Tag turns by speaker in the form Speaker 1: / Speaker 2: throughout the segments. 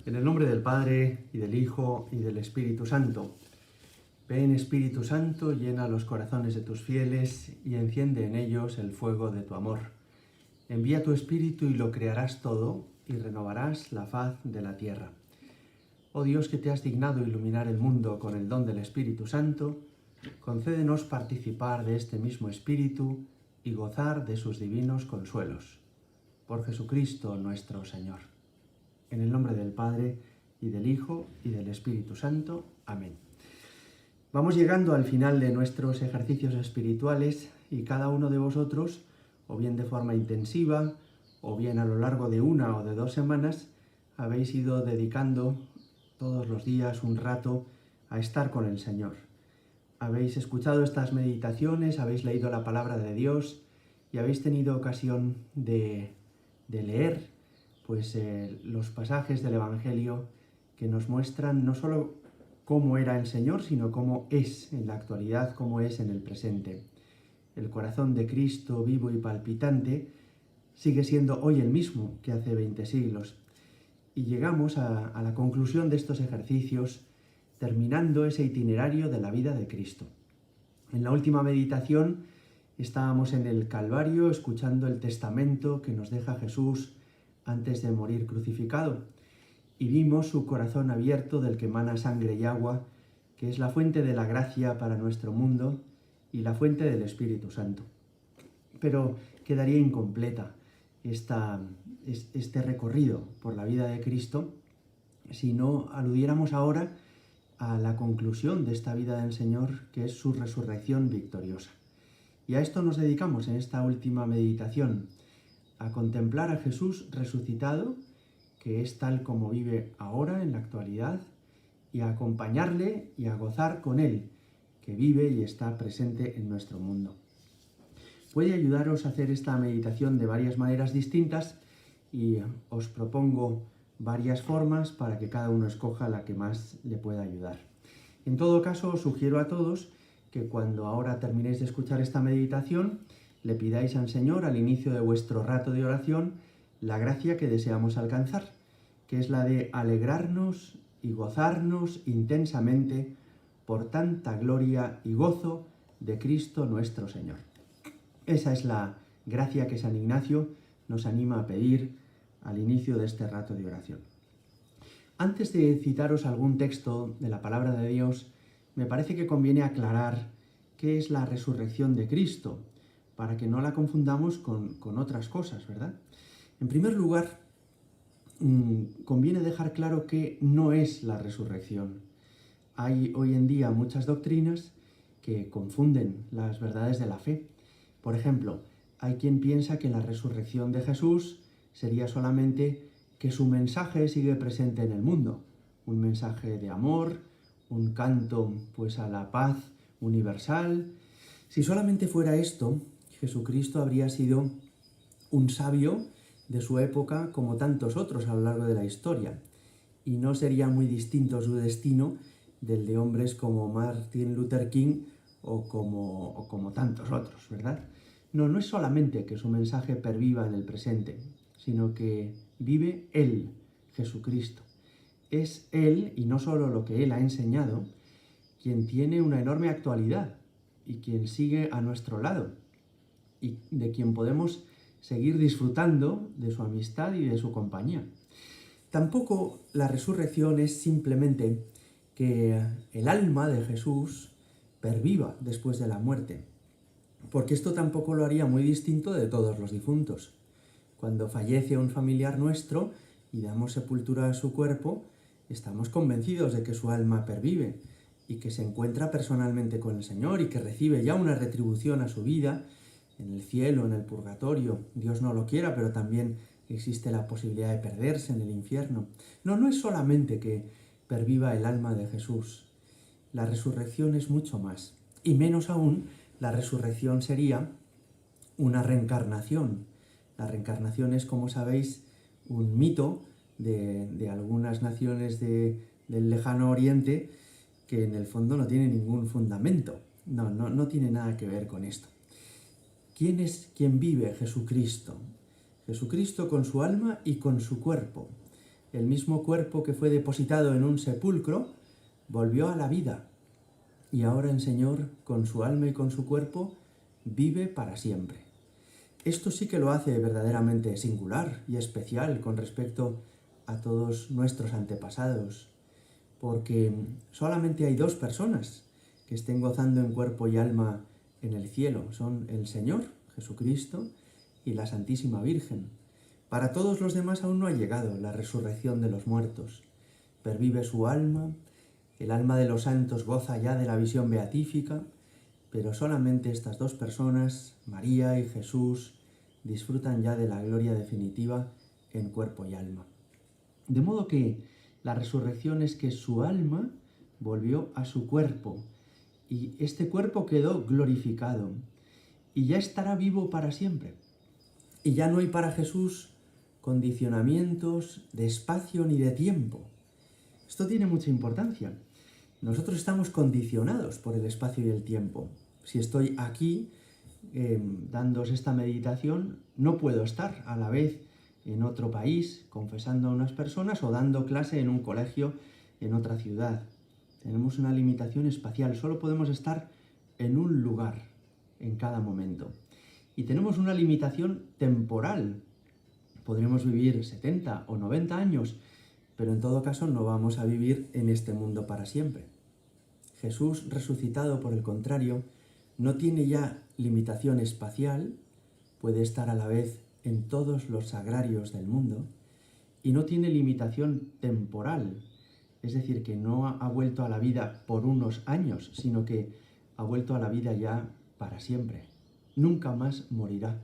Speaker 1: En el nombre del Padre, y del Hijo, y del Espíritu Santo. Ven, Espíritu Santo, llena los corazones de tus fieles y enciende en ellos el fuego de tu amor. Envía tu Espíritu y lo crearás todo y renovarás la faz de la tierra. Oh Dios, que te has dignado iluminar el mundo con el don del Espíritu Santo, concédenos participar de este mismo Espíritu y gozar de sus divinos consuelos. Por Jesucristo nuestro Señor. En el nombre del Padre, y del Hijo, y del Espíritu Santo. Amén. Vamos llegando al final de nuestros ejercicios espirituales y cada uno de vosotros, o bien de forma intensiva, o bien a lo largo de 1 o de 2 semanas, habéis ido dedicando todos los días un rato a estar con el Señor. Habéis escuchado estas meditaciones, habéis leído la palabra de Dios y habéis tenido ocasión de leer los pasajes del Evangelio que nos muestran no solo cómo era el Señor, sino cómo es en la actualidad, cómo es en el presente. El corazón de Cristo, vivo y palpitante, sigue siendo hoy el mismo que hace 20 siglos. Y llegamos a la conclusión de estos ejercicios, terminando ese itinerario de la vida de Cristo. En la última meditación estábamos en el Calvario, escuchando el testamento que nos deja Jesús antes de morir crucificado, y vimos su corazón abierto del que emana sangre y agua, que es la fuente de la gracia para nuestro mundo y la fuente del Espíritu Santo. Pero quedaría incompleta este recorrido por la vida de Cristo si no aludiéramos ahora a la conclusión de esta vida del Señor, que es su resurrección victoriosa. Y a esto nos dedicamos en esta última meditación, a contemplar a Jesús resucitado, que es tal como vive ahora en la actualidad, y a acompañarle y a gozar con Él, que vive y está presente en nuestro mundo. Puede ayudaros a hacer esta meditación de varias maneras distintas y os propongo varias formas para que cada uno escoja la que más le pueda ayudar. En todo caso, os sugiero a todos que cuando ahora terminéis de escuchar esta meditación, le pidáis al Señor al inicio de vuestro rato de oración la gracia que deseamos alcanzar, que es la de alegrarnos y gozarnos intensamente por tanta gloria y gozo de Cristo nuestro Señor. Esa es la gracia que San Ignacio nos anima a pedir al inicio de este rato de oración. Antes de citaros algún texto de la palabra de Dios, me parece que conviene aclarar qué es la resurrección de Cristo, para que no la confundamos con otras cosas, ¿verdad? En primer lugar, conviene dejar claro que no es la resurrección. Hay hoy en día muchas doctrinas que confunden las verdades de la fe. Por ejemplo, hay quien piensa que la resurrección de Jesús sería solamente que su mensaje sigue presente en el mundo, un mensaje de amor, un canto a la paz universal. Si solamente fuera esto, Jesucristo habría sido un sabio de su época como tantos otros a lo largo de la historia, y no sería muy distinto su destino del de hombres como Martin Luther King o como tantos otros, ¿verdad? No es solamente que su mensaje perviva en el presente, sino que vive Él, Jesucristo. Es Él, y no solo lo que Él ha enseñado, quien tiene una enorme actualidad y quien sigue a nuestro lado y de quien podemos seguir disfrutando de su amistad y de su compañía. Tampoco la resurrección es simplemente que el alma de Jesús perviva después de la muerte, porque esto tampoco lo haría muy distinto de todos los difuntos. Cuando fallece un familiar nuestro y damos sepultura a su cuerpo, estamos convencidos de que su alma pervive y que se encuentra personalmente con el Señor y que recibe ya una retribución a su vida en el cielo, en el purgatorio. Dios no lo quiera, pero también existe la posibilidad de perderse en el infierno. No es solamente que perviva el alma de Jesús. La resurrección es mucho más. Y menos aún, la resurrección sería una reencarnación. La reencarnación es, como sabéis, un mito de algunas naciones del lejano oriente que en el fondo no tiene ningún fundamento. No tiene nada que ver con esto. ¿Quién es quien vive? Jesucristo. Jesucristo con su alma y con su cuerpo. el mismo cuerpo que fue depositado en un sepulcro, volvió a la vida. Y ahora el Señor, con su alma y con su cuerpo, vive para siempre. Esto sí que lo hace verdaderamente singular y especial con respecto a todos nuestros antepasados, porque solamente hay dos personas que estén gozando en cuerpo y alma en el cielo. Son el Señor, Jesucristo, y la Santísima Virgen. Para todos los demás aún no ha llegado la resurrección de los muertos. Pervive su alma, el alma de los santos goza ya de la visión beatífica, pero solamente estas dos personas, María y Jesús, disfrutan ya de la gloria definitiva en cuerpo y alma. De modo que la resurrección es que su alma volvió a su cuerpo y este cuerpo quedó glorificado y ya estará vivo para siempre. Y ya no hay para Jesús condicionamientos de espacio ni de tiempo. Esto tiene mucha importancia. Nosotros estamos condicionados por el espacio y el tiempo. Si estoy aquí dándoos esta meditación, no puedo estar a la vez en otro país confesando a unas personas o dando clase en un colegio en otra ciudad. Tenemos una limitación espacial, solo podemos estar en un lugar en cada momento. Y tenemos una limitación temporal. Podremos vivir 70 o 90 años, pero en todo caso no vamos a vivir en este mundo para siempre. Jesús resucitado, por el contrario, no tiene ya limitación espacial, puede estar a la vez en todos los sagrarios del mundo, y no tiene limitación temporal, es decir, que no ha vuelto a la vida por unos años, sino que ha vuelto a la vida ya para siempre. Nunca más morirá.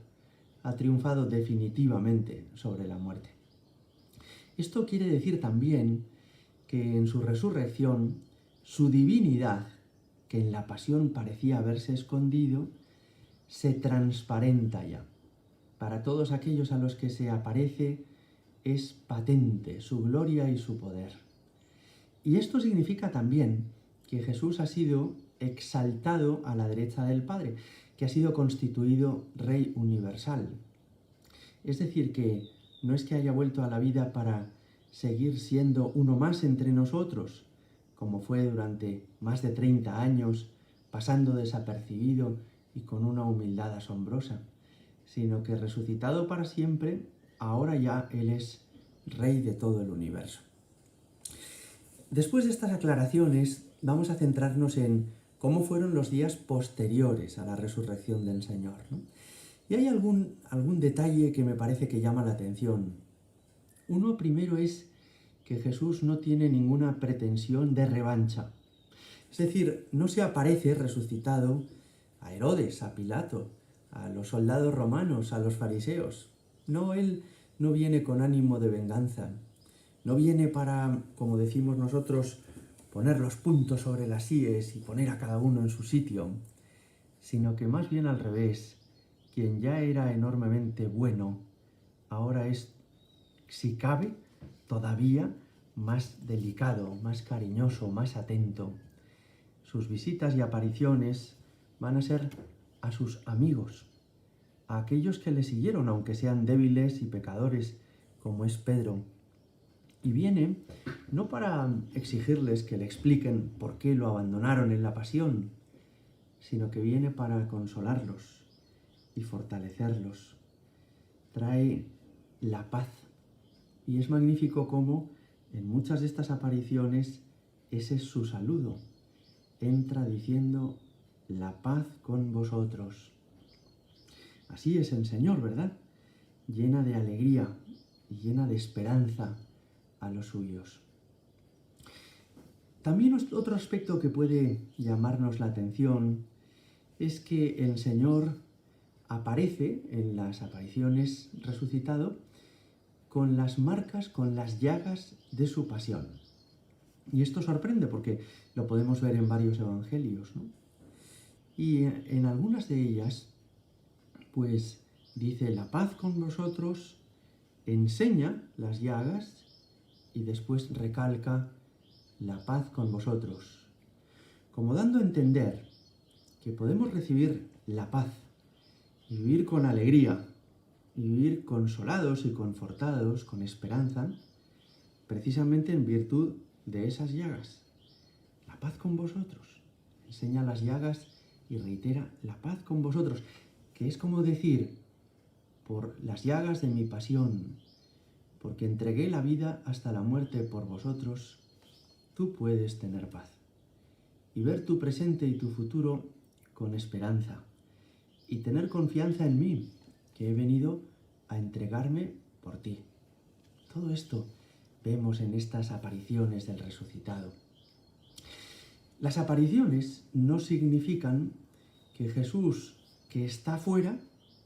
Speaker 1: Ha triunfado definitivamente sobre la muerte. Esto quiere decir también que en su resurrección, su divinidad, que en la pasión parecía haberse escondido, se transparenta ya. Para todos aquellos a los que se aparece, es patente su gloria y su poder. Y esto significa también que Jesús ha sido exaltado a la derecha del Padre, que ha sido constituido Rey universal. Es decir, que no es que haya vuelto a la vida para seguir siendo uno más entre nosotros, como fue durante más de 30 años, pasando desapercibido y con una humildad asombrosa, sino que resucitado para siempre, ahora ya Él es Rey de todo el universo. Después de estas aclaraciones, vamos a centrarnos en cómo fueron los días posteriores a la resurrección del Señor, ¿no? Y hay algún detalle que me parece que llama la atención. Uno primero es que Jesús no tiene ninguna pretensión de revancha. Es decir, no se aparece resucitado a Herodes, a Pilato, a los soldados romanos, a los fariseos. No, Él no viene con ánimo de venganza. No viene para, como decimos nosotros, poner los puntos sobre las íes y poner a cada uno en su sitio, sino que más bien al revés. Quien ya era enormemente bueno, ahora es, si cabe, todavía más delicado, más cariñoso, más atento. Sus visitas y apariciones van a ser a sus amigos, a aquellos que le siguieron, aunque sean débiles y pecadores, como es Pedro. Y viene no para exigirles que le expliquen por qué lo abandonaron en la pasión, sino que viene para consolarlos y fortalecerlos. Trae la paz. Y es magnífico cómo en muchas de estas apariciones ese es su saludo. Entra diciendo, la paz con vosotros. Así es el Señor, ¿verdad? Llena de alegría y llena de esperanza a los suyos. También otro aspecto que puede llamarnos la atención es que el Señor aparece en las apariciones resucitado con las marcas, con las llagas de su pasión. Y esto sorprende porque lo podemos ver en varios evangelios, ¿no? Y en algunas de ellas, pues dice la paz con vosotros, enseña las llagas y después recalca la paz con vosotros, como dando a entender que podemos recibir la paz y vivir con alegría, y vivir consolados y confortados, con esperanza, precisamente en virtud de esas llagas. La paz con vosotros. Enseña las llagas y reitera la paz con vosotros, que es como decir, por las llagas de mi pasión, porque entregué la vida hasta la muerte por vosotros, tú puedes tener paz y ver tu presente y tu futuro con esperanza y tener confianza en mí, que he venido a entregarme por ti. Todo esto vemos en estas apariciones del resucitado. Las apariciones no significan que Jesús, que está fuera,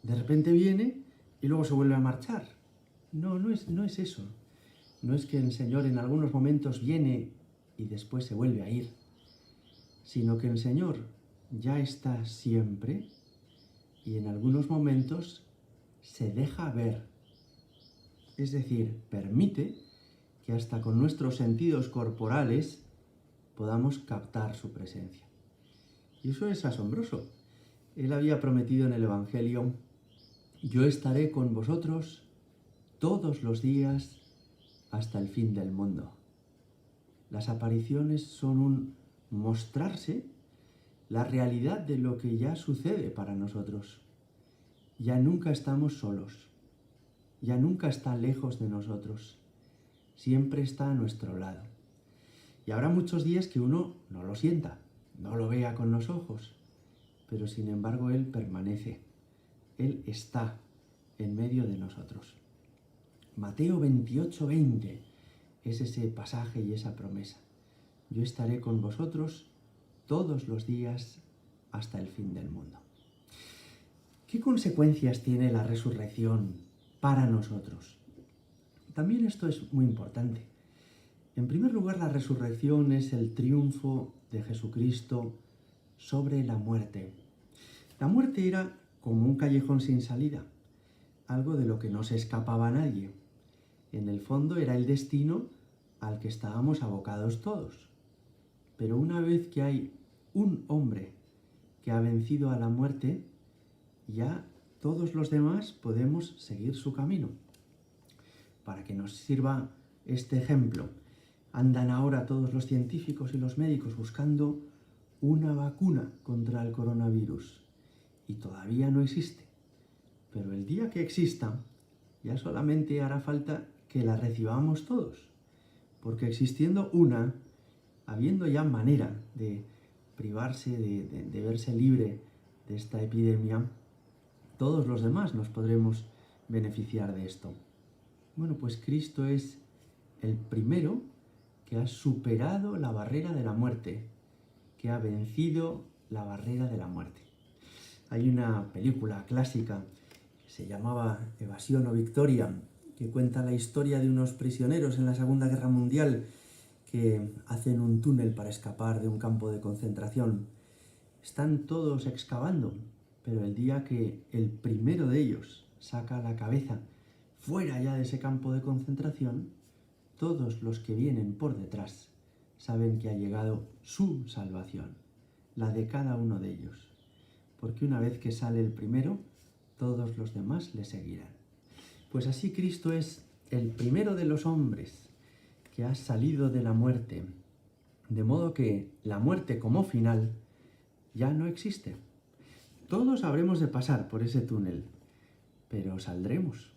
Speaker 1: de repente viene y luego se vuelve a marchar. No es eso. No es que el Señor en algunos momentos viene y después se vuelve a ir, sino que el Señor ya está siempre y en algunos momentos se deja ver. Es decir, permite que hasta con nuestros sentidos corporales podamos captar su presencia. Y eso es asombroso. Él había prometido en el Evangelio: yo estaré con vosotros todos los días hasta el fin del mundo. Las apariciones son un mostrarse la realidad de lo que ya sucede para nosotros. Ya nunca estamos solos, ya nunca está lejos de nosotros, siempre está a nuestro lado. Y habrá muchos días que uno no lo sienta, no lo vea con los ojos, pero sin embargo Él permanece, Él está en medio de nosotros. Mateo 28:20 es ese pasaje y esa promesa. Yo estaré con vosotros todos los días hasta el fin del mundo. ¿Qué consecuencias tiene la resurrección para nosotros? También esto es muy importante. En primer lugar, la resurrección es el triunfo de Jesucristo sobre la muerte. La muerte era como un callejón sin salida, algo de lo que no se escapaba a nadie. En el fondo era el destino al que estábamos abocados todos. Pero una vez que hay un hombre que ha vencido a la muerte, ya todos los demás podemos seguir su camino. Para que nos sirva este ejemplo, andan ahora todos los científicos y los médicos buscando una vacuna contra el coronavirus y todavía no existe. Pero el día que exista, ya solamente hará falta que la recibamos todos, porque existiendo una, habiendo ya manera de privarse, de verse libre de esta epidemia, todos los demás nos podremos beneficiar de esto. Bueno, pues Cristo es el primero que ha superado la barrera de la muerte, que ha vencido la barrera de la muerte. Hay una película clásica que se llamaba Evasión o Victoria, que cuenta la historia de unos prisioneros en la Segunda Guerra Mundial que hacen un túnel para escapar de un campo de concentración. Están todos excavando, pero el día que el primero de ellos saca la cabeza fuera ya de ese campo de concentración, todos los que vienen por detrás saben que ha llegado su salvación, la de cada uno de ellos, porque una vez que sale el primero, todos los demás le seguirán. Pues así Cristo es el primero de los hombres que ha salido de la muerte, de modo que la muerte como final ya no existe. Todos habremos de pasar por ese túnel, pero saldremos,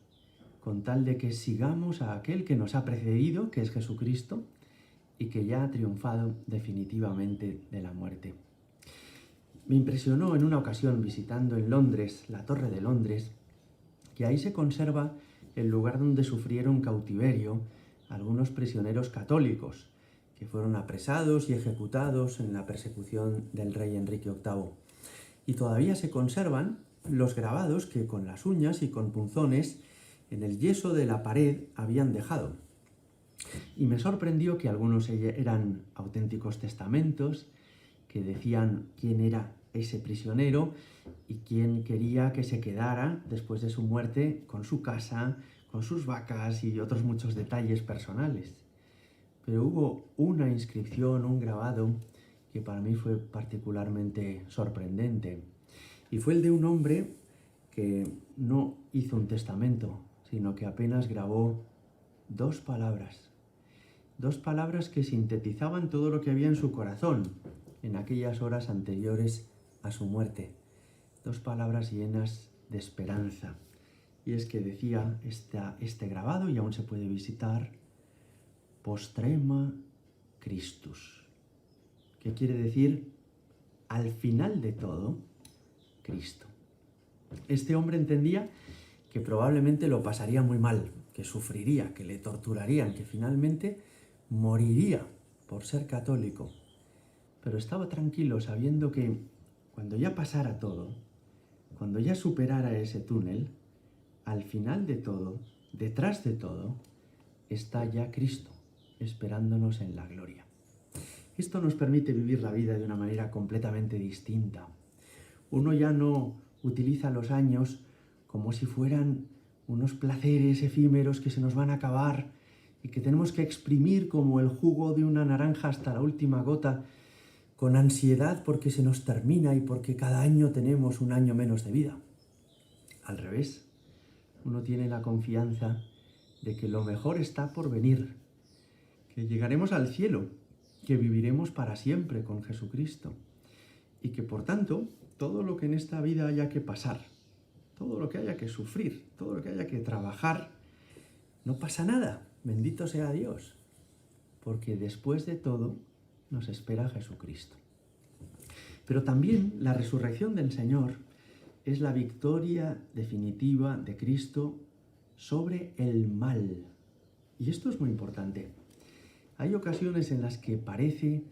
Speaker 1: con tal de que sigamos a aquel que nos ha precedido, que es Jesucristo, y que ya ha triunfado definitivamente de la muerte. Me impresionó en una ocasión visitando en Londres, la Torre de Londres, que ahí se conserva el lugar donde sufrieron cautiverio algunos prisioneros católicos que fueron apresados y ejecutados en la persecución del rey Enrique VIII. Y todavía se conservan los grabados que con las uñas y con punzones en el yeso de la pared habían dejado. Y me sorprendió que algunos eran auténticos testamentos que decían quién era ese prisionero y quién quería que se quedara después de su muerte con su casa, con sus vacas y otros muchos detalles personales. Pero hubo una inscripción, un grabado, que para mí fue particularmente sorprendente. Y fue el de un hombre que no hizo un testamento, sino que apenas grabó 2 palabras. 2 palabras que sintetizaban todo lo que había en su corazón en aquellas horas anteriores a su muerte. 2 palabras llenas de esperanza. Y es que decía este grabado, y aún se puede visitar: postrema Christus. ¿Qué quiere decir? Al final de todo, Cristo. Este hombre entendía que probablemente lo pasaría muy mal, que sufriría, que le torturarían, que finalmente moriría por ser católico. Pero estaba tranquilo sabiendo que cuando ya pasara todo, cuando ya superara ese túnel, al final de todo, detrás de todo, está ya Cristo, esperándonos en la gloria. Esto nos permite vivir la vida de una manera completamente distinta. Uno ya no utiliza los años como si fueran unos placeres efímeros que se nos van a acabar y que tenemos que exprimir como el jugo de una naranja hasta la última gota, con ansiedad porque se nos termina y porque cada año tenemos un año menos de vida. Al revés, uno tiene la confianza de que lo mejor está por venir, que llegaremos al cielo, que viviremos para siempre con Jesucristo y que por tanto todo lo que en esta vida haya que pasar, todo lo que haya que sufrir, todo lo que haya que trabajar, no pasa nada, bendito sea Dios, porque después de todo nos espera Jesucristo. Pero también la resurrección del Señor es la victoria definitiva de Cristo sobre el mal. Y esto es muy importante. Hay ocasiones en las que parece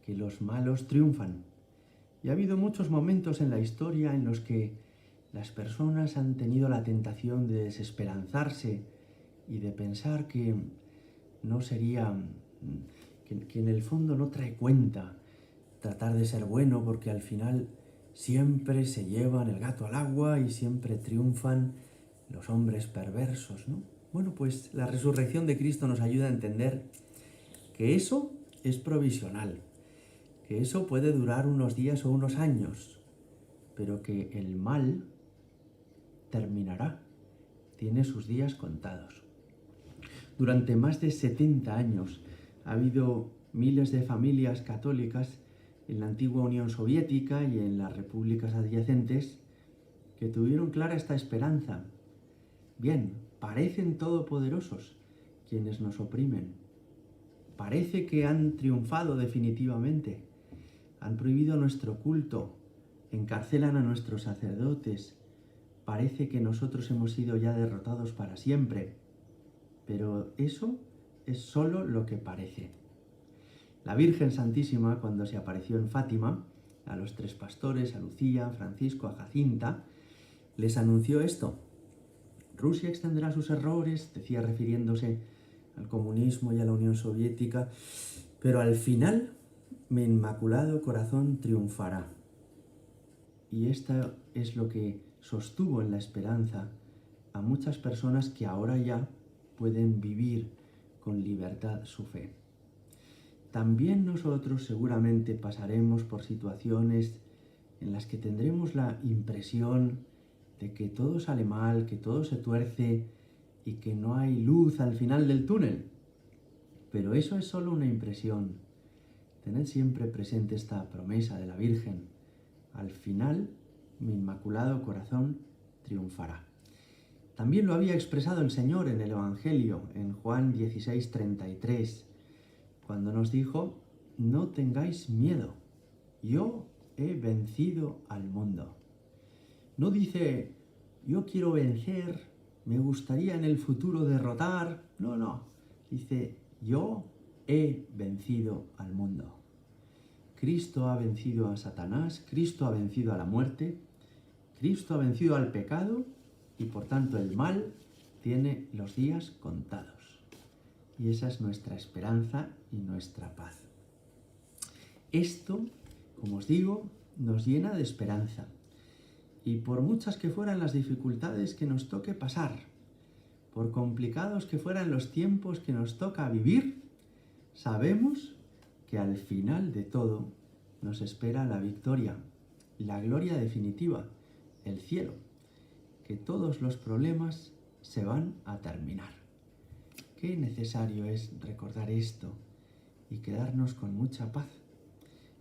Speaker 1: que los malos triunfan. Y ha habido muchos momentos en la historia en los que las personas han tenido la tentación de desesperanzarse y de pensar que no sería, que en el fondo no trae cuenta tratar de ser bueno, porque al final siempre se llevan el gato al agua y siempre triunfan los hombres perversos, ¿no? Bueno, pues la resurrección de Cristo nos ayuda a entender que eso es provisional, que eso puede durar unos días o unos años, pero que el mal terminará, tiene sus días contados. Durante más de 70 años ha habido miles de familias católicas en la antigua Unión Soviética y en las repúblicas adyacentes que tuvieron clara esta esperanza. Bien, parecen todopoderosos quienes nos oprimen. Parece que han triunfado definitivamente. Han prohibido nuestro culto, encarcelan a nuestros sacerdotes. Parece que nosotros hemos sido ya derrotados para siempre. Pero eso es solo lo que parece. La Virgen Santísima, cuando se apareció en Fátima, a los 3 pastores, a Lucía, a Francisco, a Jacinta, les anunció esto: Rusia extenderá sus errores, decía refiriéndose al comunismo y a la Unión Soviética, pero al final mi Inmaculado Corazón triunfará. Y esto es lo que sostuvo en la esperanza a muchas personas que ahora ya pueden vivir con libertad su fe. También nosotros seguramente pasaremos por situaciones en las que tendremos la impresión de que todo sale mal, que todo se tuerce y que no hay luz al final del túnel. Pero eso es solo una impresión. Tened siempre presente esta promesa de la Virgen: al final mi Inmaculado Corazón triunfará. También lo había expresado el Señor en el Evangelio, en Juan 16:33, cuando nos dijo: no tengáis miedo, yo he vencido al mundo. No dice: yo quiero vencer, me gustaría en el futuro derrotar. No, dice: yo he vencido al mundo. Cristo ha vencido a Satanás, Cristo ha vencido a la muerte, Cristo ha vencido al pecado y por tanto el mal tiene los días contados. Y esa es nuestra esperanza y nuestra paz. Esto, como os digo, nos llena de esperanza. Y por muchas que fueran las dificultades que nos toque pasar, por complicados que fueran los tiempos que nos toca vivir, sabemos que al final de todo nos espera la victoria, la gloria definitiva, el cielo, que todos los problemas se van a terminar, Qué necesario es recordar esto y quedarnos con mucha paz.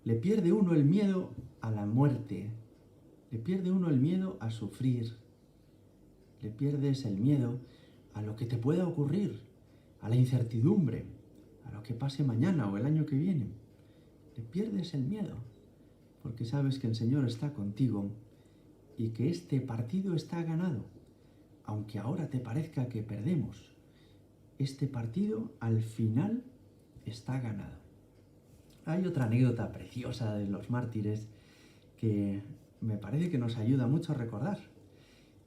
Speaker 1: Le pierde uno el miedo a la muerte, le pierde uno el miedo a sufrir, le pierdes el miedo a lo que te pueda ocurrir, a la incertidumbre, a lo que pase mañana o el año que viene. Le pierdes el miedo porque sabes que el Señor está contigo y que este partido está ganado. Aunque ahora te parezca que perdemos, este partido al final está ganado. Hay otra anécdota preciosa de los mártires que me parece que nos ayuda mucho a recordar.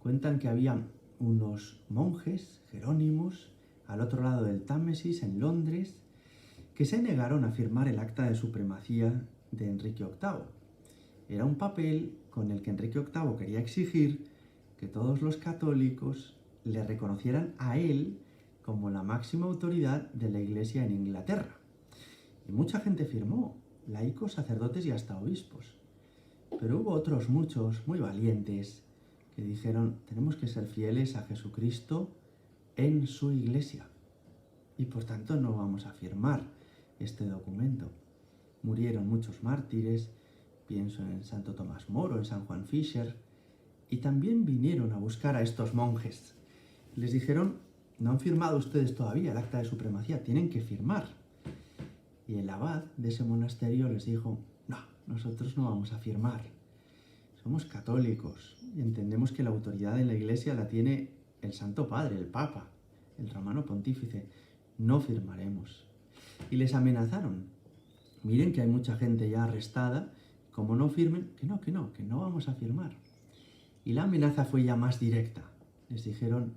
Speaker 1: Cuentan que había unos monjes jerónimos al otro lado del Támesis, en Londres, que se negaron a firmar el acta de supremacía de Enrique VIII. Era un papel con el que Enrique VIII quería exigir que todos los católicos le reconocieran a él como la máxima autoridad de la Iglesia en Inglaterra. Y mucha gente firmó, laicos, sacerdotes y hasta obispos. Pero hubo otros muchos muy valientes que dijeron: tenemos que ser fieles a Jesucristo en su Iglesia y por tanto no vamos a firmar este documento. Murieron muchos mártires, pienso en Santo Tomás Moro, en San Juan Fisher, y también vinieron a buscar a estos monjes. Les dijeron: no han firmado ustedes todavía el acta de supremacía, tienen que firmar. Y el abad de ese monasterio les dijo: no, nosotros no vamos a firmar. Somos católicos y entendemos que la autoridad en la Iglesia la tiene el Santo Padre, el Papa, el Romano Pontífice. No firmaremos. Y les amenazaron: miren que hay mucha gente ya arrestada, como no firmen, que no vamos a firmar. Y la amenaza fue ya más directa. Les dijeron: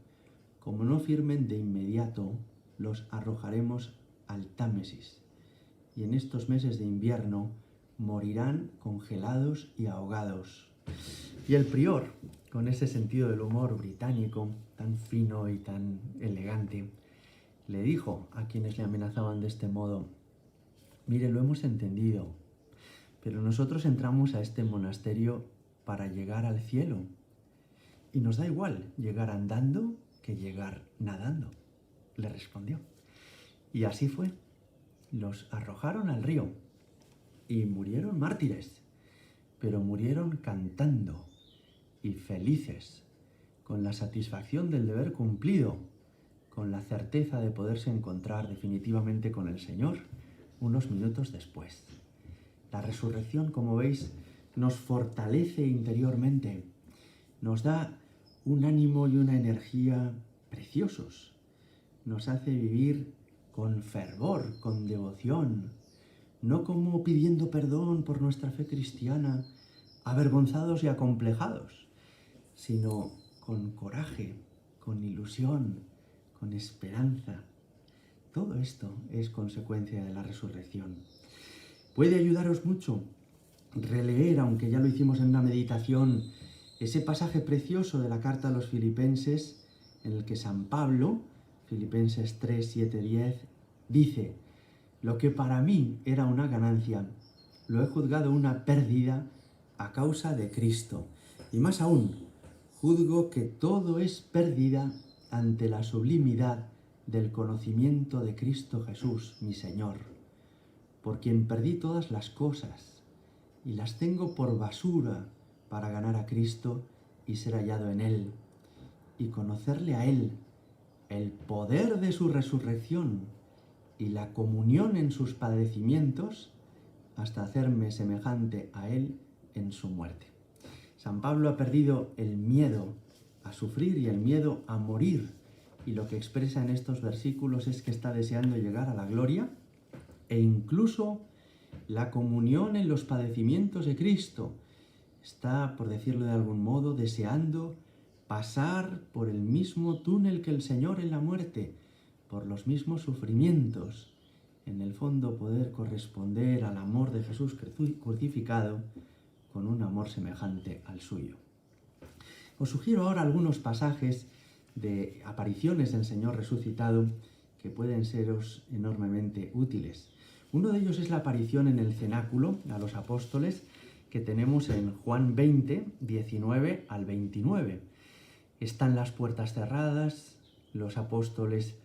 Speaker 1: como no firmen de inmediato, los arrojaremos al Támesis. Y en estos meses de invierno morirán congelados y ahogados. Y el prior, con ese sentido del humor británico, tan fino y tan elegante, le dijo a quienes le amenazaban de este modo: mire, lo hemos entendido, pero nosotros entramos a este monasterio para llegar al cielo. Y nos da igual llegar andando que llegar nadando, le respondió. Y así fue. Los arrojaron al río y murieron mártires, pero murieron cantando y felices, con la satisfacción del deber cumplido, con la certeza de poderse encontrar definitivamente con el Señor unos minutos después. La resurrección, como veis, nos fortalece interiormente, nos da un ánimo y una energía preciosos, nos hace vivir con fervor, con devoción, no como pidiendo perdón por nuestra fe cristiana, avergonzados y acomplejados, sino con coraje, con ilusión, con esperanza. Todo esto es consecuencia de la resurrección. Puede ayudaros mucho releer, aunque ya lo hicimos en una meditación, ese pasaje precioso de la carta a los Filipenses, en el que San Pablo, Filipenses 3, 7, 10, dice: lo que para mí era una ganancia, lo he juzgado una pérdida a causa de Cristo. Y más aún, juzgo que todo es pérdida ante la sublimidad del conocimiento de Cristo Jesús, mi Señor, por quien perdí todas las cosas y las tengo por basura para ganar a Cristo y ser hallado en Él, y conocerle a Él, el poder de su resurrección y la comunión en sus padecimientos, hasta hacerme semejante a Él en su muerte. San Pablo ha perdido el miedo a sufrir y el miedo a morir, y lo que expresa en estos versículos es que está deseando llegar a la gloria e incluso la comunión en los padecimientos de Cristo. Está, por decirlo de algún modo, deseando pasar por el mismo túnel que el Señor en la muerte, por los mismos sufrimientos. En el fondo, poder corresponder al amor de Jesús crucificado con un amor semejante al suyo. Os sugiero ahora algunos pasajes de apariciones del Señor resucitado que pueden seros enormemente útiles. Uno de ellos es la aparición en el cenáculo a los apóstoles que tenemos en Juan 20, 19 al 29. Están las puertas cerradas, los apóstoles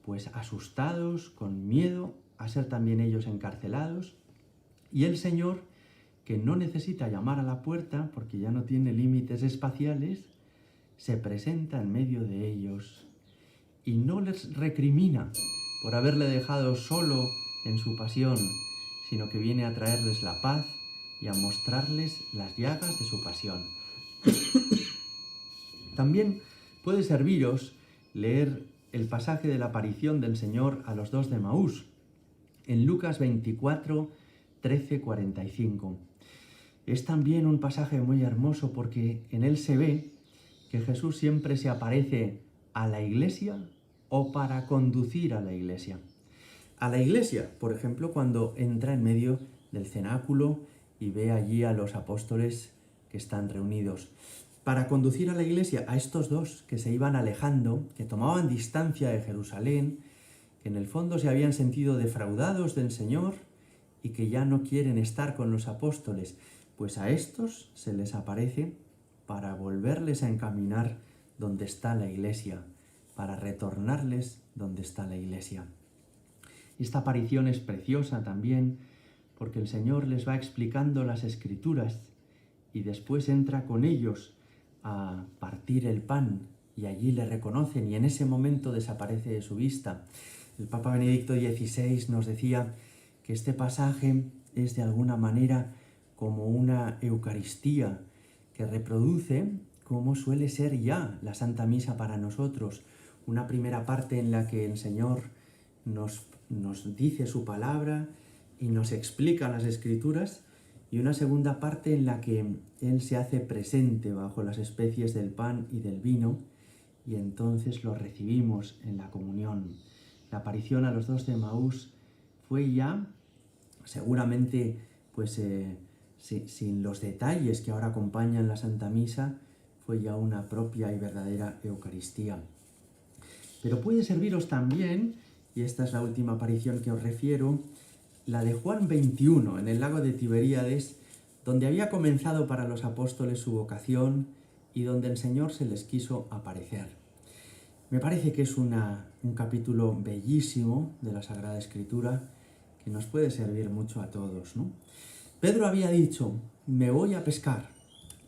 Speaker 1: pues asustados, con miedo, a ser también ellos encarcelados. Y el Señor, que no necesita llamar a la puerta porque ya no tiene límites espaciales, se presenta en medio de ellos y no les recrimina por haberle dejado solo en su pasión, sino que viene a traerles la paz y a mostrarles las llagas de su pasión. También puede serviros leer el pasaje de la aparición del Señor a los dos de Emaús, en Lucas 24, 13, 45. Es también un pasaje muy hermoso porque en él se ve que Jesús siempre se aparece a la iglesia o para conducir a la iglesia. A la iglesia, por ejemplo, cuando entra en medio del cenáculo y ve allí a los apóstoles que están reunidos. Para conducir a la iglesia a estos dos que se iban alejando, que tomaban distancia de Jerusalén, que en el fondo se habían sentido defraudados del Señor y que ya no quieren estar con los apóstoles, pues a estos se les aparece para volverles a encaminar donde está la iglesia, para retornarles donde está la iglesia. Esta aparición es preciosa también porque el Señor les va explicando las Escrituras y después entra con ellos a partir el pan y allí le reconocen y en ese momento desaparece de su vista. El Papa Benedicto XVI nos decía que este pasaje es de alguna manera como una Eucaristía que reproduce cómo suele ser ya la Santa Misa para nosotros. Una primera parte en la que el Señor nos dice su palabra y nos explica las Escrituras, y una segunda parte en la que Él se hace presente bajo las especies del pan y del vino, y entonces lo recibimos en la comunión. La aparición a los dos de Emaús fue ya, seguramente, pues sin los detalles que ahora acompañan la Santa Misa, fue ya una propia y verdadera Eucaristía. Pero puede serviros también, y esta es la última aparición que os refiero, la de Juan 21, en el lago de Tiberíades, donde había comenzado para los apóstoles su vocación y donde el Señor se les quiso aparecer. Me parece que es un capítulo bellísimo de la Sagrada Escritura que nos puede servir mucho a todos, ¿no? Pedro había dicho, me voy a pescar,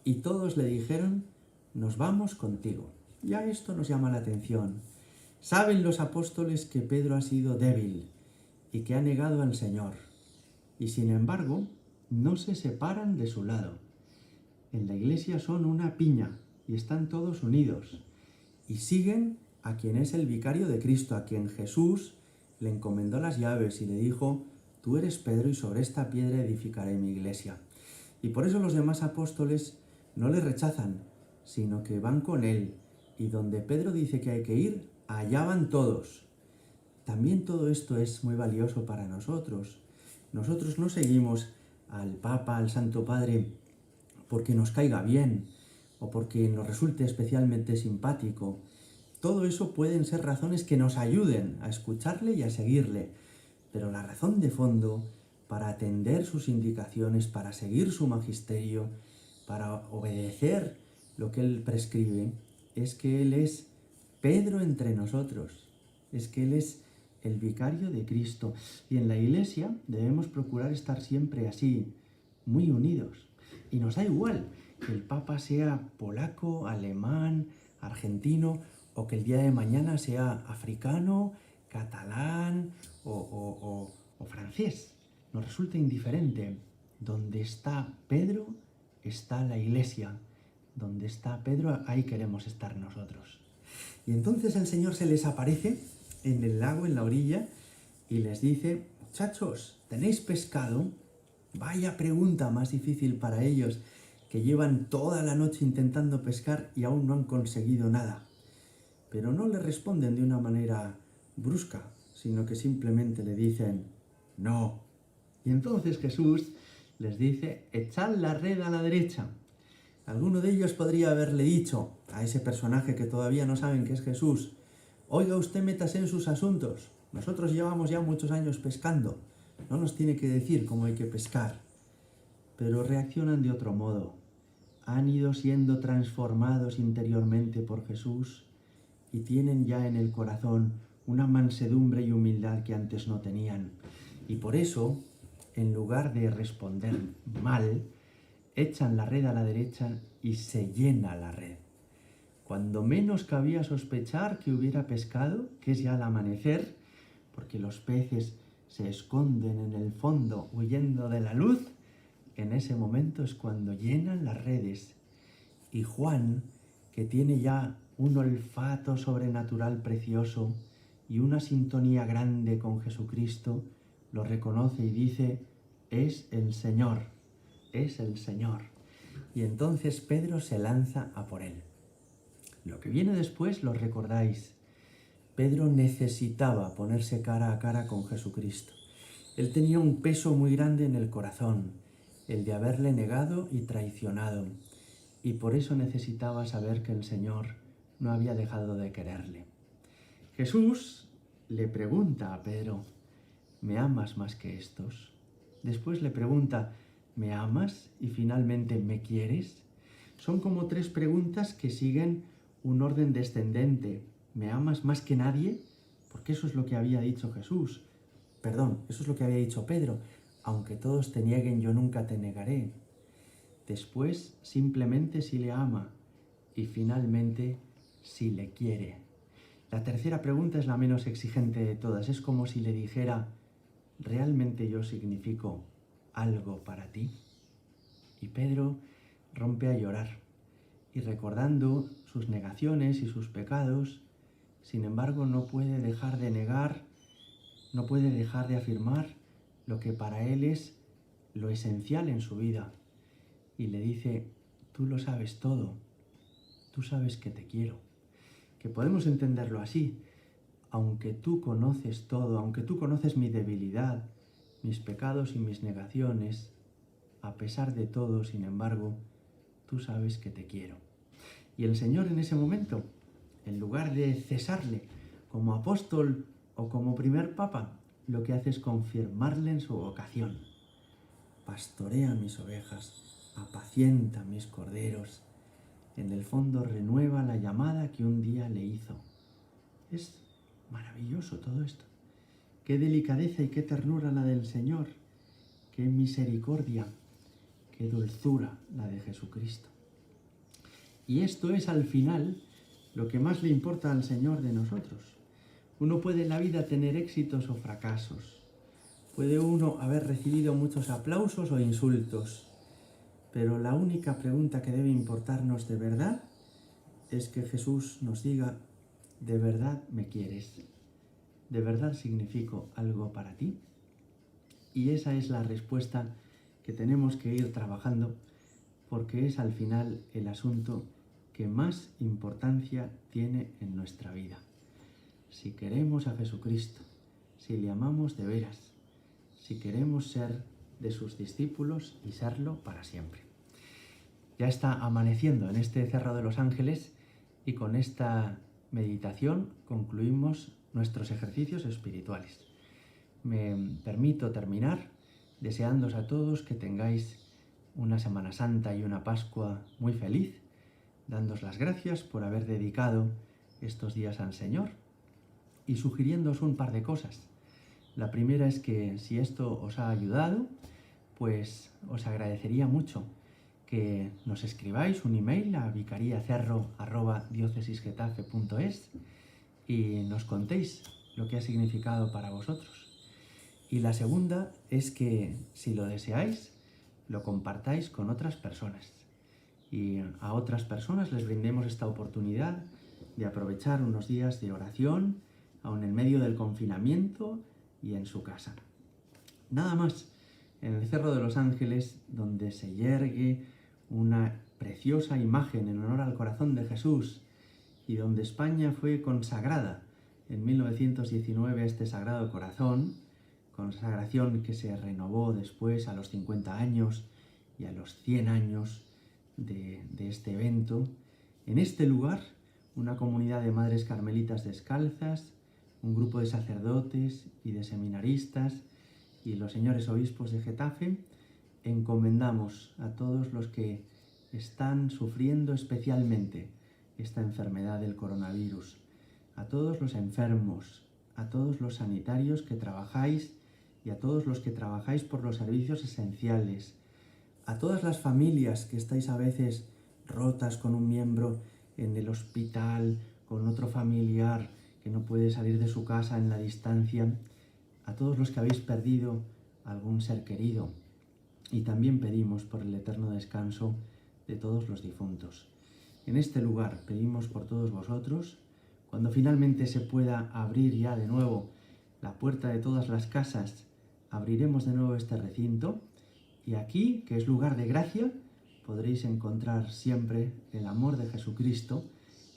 Speaker 1: y todos le dijeron, nos vamos contigo. Ya esto nos llama la atención. Saben los apóstoles que Pedro ha sido débil y que ha negado al Señor, y sin embargo no se separan de su lado. En la iglesia son una piña y están todos unidos y siguen a quien es el vicario de Cristo, a quien Jesús le encomendó las llaves y le dijo, tú eres Pedro y sobre esta piedra edificaré mi iglesia. Y por eso los demás apóstoles no le rechazan, sino que van con él, y donde Pedro dice que hay que ir, allá van todos. También todo esto es muy valioso para nosotros. Nosotros no seguimos al Papa, al Santo Padre, porque nos caiga bien o porque nos resulte especialmente simpático. Todo eso pueden ser razones que nos ayuden a escucharle y a seguirle. Pero la razón de fondo, para atender sus indicaciones, para seguir su magisterio, para obedecer lo que él prescribe, es que él es Pedro entre nosotros, es que él es el vicario de Cristo. Y en la iglesia debemos procurar estar siempre así, muy unidos. Y nos da igual que el Papa sea polaco, alemán, argentino, o que el día de mañana sea africano, catalán o francés. Nos resulta indiferente. Donde está Pedro, está la iglesia. Donde está Pedro, ahí queremos estar nosotros. Y entonces el Señor se les aparece en el lago, en la orilla, y les dice, muchachos, ¿tenéis pescado? Vaya pregunta más difícil para ellos, que llevan toda la noche intentando pescar y aún no han conseguido nada. Pero no le responden de una manera brusca, sino que simplemente le dicen, no. Y entonces Jesús les dice, echad la red a la derecha. Alguno de ellos podría haberle dicho a ese personaje que todavía no saben que es Jesús, oiga, usted métase en sus asuntos, nosotros llevamos ya muchos años pescando, no nos tiene que decir cómo hay que pescar. Pero reaccionan de otro modo, han ido siendo transformados interiormente por Jesús y tienen ya en el corazón una mansedumbre y humildad que antes no tenían. Y por eso, en lugar de responder mal, echan la red a la derecha y se llena la red. Cuando menos cabía sospechar que hubiera pescado, que es ya al amanecer, porque los peces se esconden en el fondo huyendo de la luz, en ese momento es cuando llenan las redes. Y Juan, que tiene ya un olfato sobrenatural precioso y una sintonía grande con Jesucristo, lo reconoce y dice: es el Señor, es el Señor. Y entonces Pedro se lanza a por él. Lo que viene después lo recordáis. Pedro necesitaba ponerse cara a cara con Jesucristo. Él tenía un peso muy grande en el corazón, el de haberle negado y traicionado, y por eso necesitaba saber que el Señor no había dejado de quererle. Jesús le pregunta a Pedro: ¿me amas más que estos? Después le pregunta: ¿me amas? Y finalmente: ¿me quieres? Son como tres preguntas que siguen un orden descendente. ¿Me amas más que nadie? Porque eso es lo que había dicho Jesús. Perdón, eso es lo que había dicho Pedro. Aunque todos te nieguen, yo nunca te negaré. Después, simplemente si le ama. Y finalmente, si le quiere. La tercera pregunta es la menos exigente de todas. Es como si le dijera: ¿realmente yo significo algo para ti? Y Pedro rompe a llorar. Y recordando sus negaciones y sus pecados, sin embargo, no puede dejar de negar, no puede dejar de afirmar lo que para él es lo esencial en su vida. Y le dice: tú lo sabes todo, tú sabes que te quiero. Que podemos entenderlo así: aunque tú conoces todo, aunque tú conoces mi debilidad, mis pecados y mis negaciones, a pesar de todo, sin embargo, tú sabes que te quiero. Y el Señor en ese momento, en lugar de cesarle como apóstol o como primer papa, lo que hace es confirmarle en su vocación. Pastorea mis ovejas, apacienta mis corderos. En el fondo renueva la llamada que un día le hizo. Es maravilloso todo esto. Qué delicadeza y qué ternura la del Señor. Qué misericordia, qué dulzura la de Jesucristo. Y esto es al final lo que más le importa al Señor de nosotros. Uno puede en la vida tener éxitos o fracasos. Puede uno haber recibido muchos aplausos o insultos. Pero la única pregunta que debe importarnos de verdad es que Jesús nos diga: ¿de verdad me quieres? ¿De verdad significo algo para ti? Y esa es la respuesta que tenemos que ir trabajando, porque es al final el asunto que más importancia tiene en nuestra vida. Si queremos a Jesucristo, si le amamos de veras, si queremos ser de sus discípulos y serlo para siempre. Ya está amaneciendo en este Cerro de los Ángeles y con esta meditación concluimos nuestros ejercicios espirituales. Me permito terminar deseándoos a todos que tengáis una Semana Santa y una Pascua muy feliz, dándoos las gracias por haber dedicado estos días al Señor y sugiriéndoos un par de cosas. La primera es que si esto os ha ayudado, pues os agradecería mucho que nos escribáis un email a vicariacerro@diocesisgetafe.es y nos contéis lo que ha significado para vosotros. Y la segunda es que, si lo deseáis, lo compartáis con otras personas. Y a otras personas les brindemos esta oportunidad de aprovechar unos días de oración, aun en medio del confinamiento y en su casa. Nada más, en el Cerro de los Ángeles, donde se yergue una preciosa imagen en honor al corazón de Jesús y donde España fue consagrada en 1919 a este Sagrado Corazón, consagración que se renovó después a los 50 años y a los 100 años de este evento. En este lugar, una comunidad de madres carmelitas descalzas, un grupo de sacerdotes y de seminaristas y los señores obispos de Getafe, encomendamos a todos los que están sufriendo especialmente esta enfermedad del coronavirus, a todos los enfermos, a todos los sanitarios que trabajáis y a todos los que trabajáis por los servicios esenciales, a todas las familias que estáis a veces rotas con un miembro en el hospital, con otro familiar que no puede salir de su casa en la distancia, a todos los que habéis perdido algún ser querido. Y también pedimos por el eterno descanso de todos los difuntos. En este lugar pedimos por todos vosotros, cuando finalmente se pueda abrir ya de nuevo la puerta de todas las casas, abriremos de nuevo este recinto y aquí, que es lugar de gracia, podréis encontrar siempre el amor de Jesucristo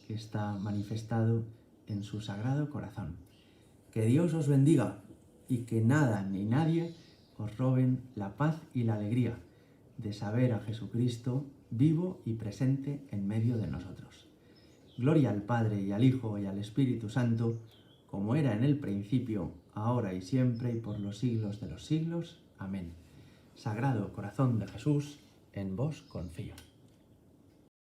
Speaker 1: que está manifestado en su sagrado corazón. Que Dios os bendiga y que nada ni nadie os roben la paz y la alegría de saber a Jesucristo vivo y presente en medio de nosotros. Gloria al Padre y al Hijo y al Espíritu Santo, como era en el principio, ahora y siempre y por los siglos de los siglos. Amén. Sagrado Corazón de Jesús, en vos confío.